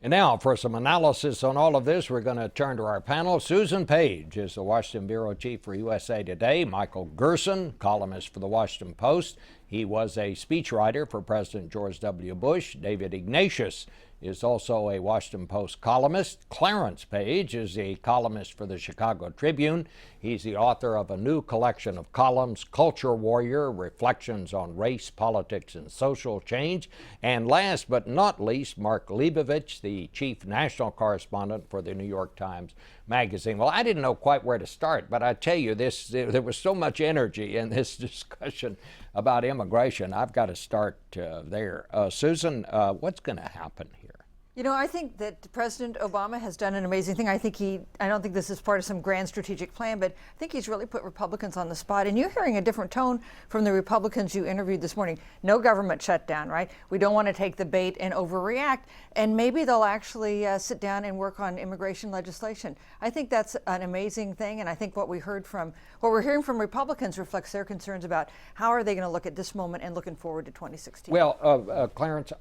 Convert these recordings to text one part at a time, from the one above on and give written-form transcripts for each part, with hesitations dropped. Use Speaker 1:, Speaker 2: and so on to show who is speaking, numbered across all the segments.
Speaker 1: And now, for some analysis on all of this, we're going to turn to our panel. Susan Page is the Washington bureau chief for USA Today. Michael Gerson, columnist for the Washington Post. He was a speechwriter for President George W. Bush. David Ignatius is also a Washington Post columnist. Clarence Page is a columnist for the Chicago Tribune. He's the author of a new collection of columns, Culture Warrior, Reflections on Race, Politics, and Social Change. And last but not least, Mark Leibovich, the chief national correspondent for the New York Times Magazine. Well, I didn't know quite where to start, but I tell you, there was so much energy in this discussion about immigration. I've got to start there. Susan, what's going to happen here?
Speaker 2: You know, I think that President Obama has done an amazing thing. I don't think this is part of some grand strategic plan, but I think he's really put Republicans on the spot. And you're hearing a different tone from the Republicans you interviewed this morning. No government shutdown, right? We don't want to take the bait and overreact. And maybe they'll actually sit down and work on immigration legislation. I think that's an amazing thing. And I think what we're hearing from Republicans reflects their concerns about how are they going to look at this moment and looking forward to 2016.
Speaker 1: Well, Clarence,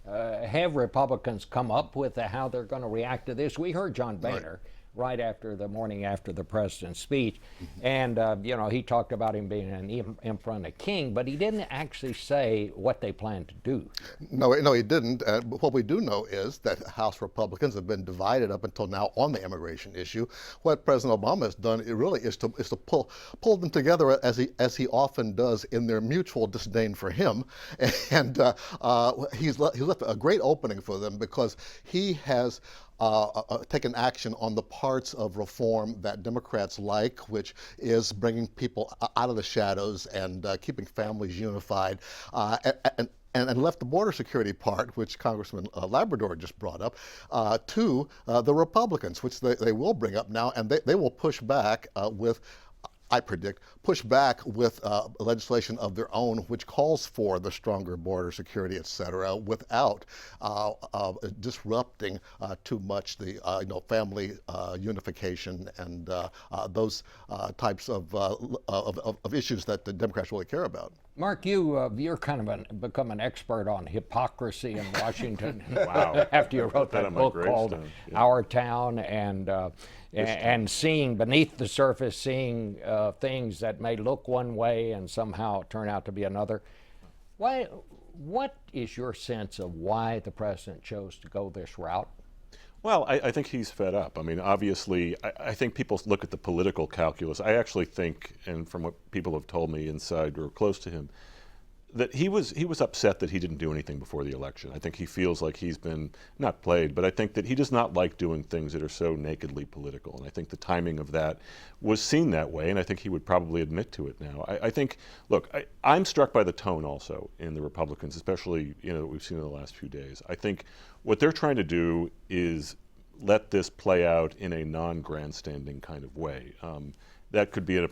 Speaker 1: have Republicans come up with how they're going to react to this? We heard John Boehner right after the morning after the president's speech, and he talked about him being an in-front king, but he didn't actually say what they plan to do.
Speaker 3: No, he didn't. But what we do know is that House Republicans have been divided up until now on the immigration issue. What President Obama has done, it really is to pull them together as he often does in their mutual disdain for him, and he's left a great opening for them because he has taken action on the parts of reform that Democrats like, which is bringing people out of the shadows and keeping families unified, and left the border security part, which Congressman Labrador just brought up, to the Republicans, which they will bring up now, and they will push back I predict, push back with legislation of their own, which calls for the stronger border security, et cetera, without disrupting too much the family unification and those types of issues that the Democrats really care about.
Speaker 1: Mark, you're kind of become an expert on hypocrisy in Washington. Wow! After you wrote that book called Our Town, and seeing beneath the surface, seeing things that may look one way and somehow turn out to be another. What is your sense of why the president chose to go this route?
Speaker 4: Well, I think he's fed up. I mean, obviously, I think people look at the political calculus. I actually think, and from what people have told me inside or close to him, that he was upset that he didn't do anything before the election. I think he feels like he's been not played, but I think that he does not like doing things that are so nakedly political. And I think the timing of that was seen that way, and I think he would probably admit to it now. I think, look, I'm struck by the tone also in the Republicans, especially that we've seen in the last few days. I think what they're trying to do is let this play out in a non-grandstanding kind of way. That could be in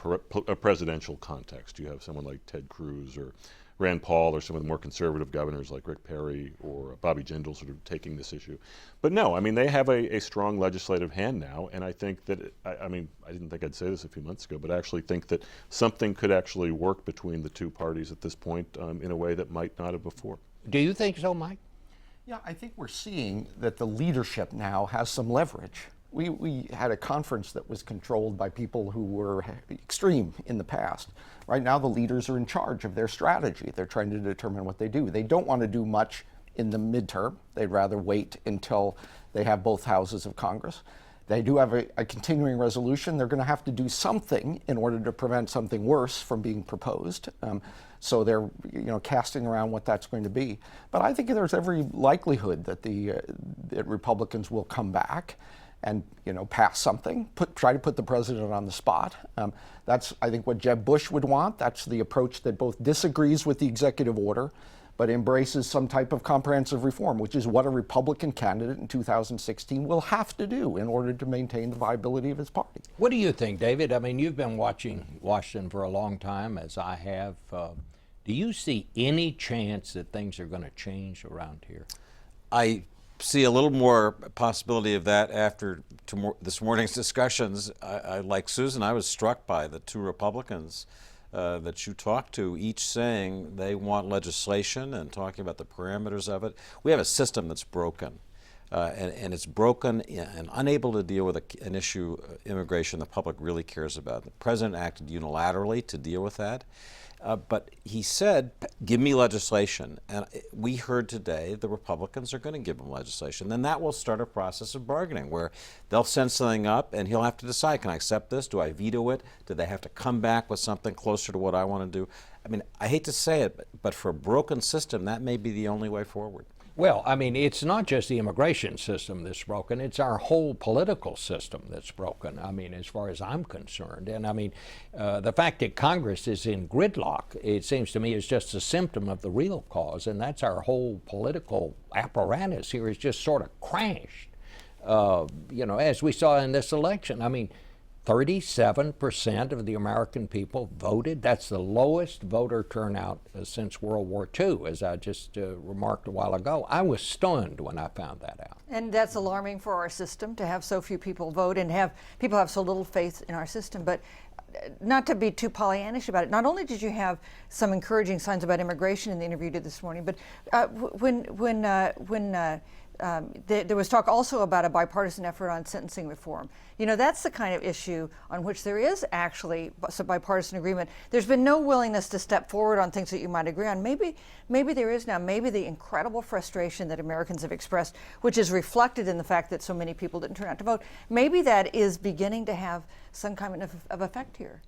Speaker 4: a presidential context. You have someone like Ted Cruz or Rand Paul or some of the more conservative governors like Rick Perry or Bobby Jindal sort of taking this issue. But no, I mean, they have a strong legislative hand now, and I think that, I didn't think I'd say this a few months ago, but I actually think that something could actually work between the two parties at this point in a way that might not have before.
Speaker 1: Do you think so, Mike?
Speaker 5: Yeah, I think we're seeing that the leadership now has some leverage. We had a conference that was controlled by people who were extreme in the past. Right now, the leaders are in charge of their strategy. They're trying to determine what they do. They don't want to do much in the midterm. They'd rather wait until they have both houses of Congress. They do have a continuing resolution. They're going to have to do something in order to prevent something worse from being proposed. So they're casting around what that's going to be. But I think there's every likelihood that that Republicans will come back and pass something, try to put the president on the spot. That's, I think, what Jeb Bush would want. That's the approach that both disagrees with the executive order, but embraces some type of comprehensive reform, which is what a Republican candidate in 2016 will have to do in order to maintain the viability of his party.
Speaker 1: What do you think, David? I mean, you've been watching Washington for a long time, as I have. Do you see any chance that things are going to change around here?
Speaker 6: I see a little more possibility of that after this morning's discussions. Like Susan, I was struck by the two Republicans that you talked to, each saying they want legislation and talking about the parameters of it. We have a system that's broken. and it's broken and unable to deal with an issue, immigration, the public really cares about. The president acted unilaterally to deal with that. But he said, give me legislation. And we heard today the Republicans are going to give him legislation. Then that will start a process of bargaining where they'll send something up and he'll have to decide, can I accept this? Do I veto it? Do they have to come back with something closer to what I want to do? I mean, I hate to say it, but for a broken system, that may be the only way forward.
Speaker 1: Well, I mean, it's not just the immigration system that's broken, it's our whole political system that's broken, I mean, as far as I'm concerned. And I mean, the fact that Congress is in gridlock, it seems to me, is just a symptom of the real cause, and that's our whole political apparatus here is just sort of crashed. You know, as we saw in this election, I mean, 37% of the American people voted. That's the lowest voter turnout since World War II, as I just remarked a while ago. I was stunned when I found that out.
Speaker 2: And that's alarming for our system to have so few people vote and have people have so little faith in our system. But not to be too Pollyannish about it, not only did you have some encouraging signs about immigration in the interview you did this morning, but there was talk also about a bipartisan effort on sentencing reform. You know, that's the kind of issue on which there is actually some bipartisan agreement. There's been no willingness to step forward on things that you might agree on. Maybe there is now. Maybe the incredible frustration that Americans have expressed, which is reflected in the fact that so many people didn't turn out to vote, maybe that is beginning to have some kind of effect here.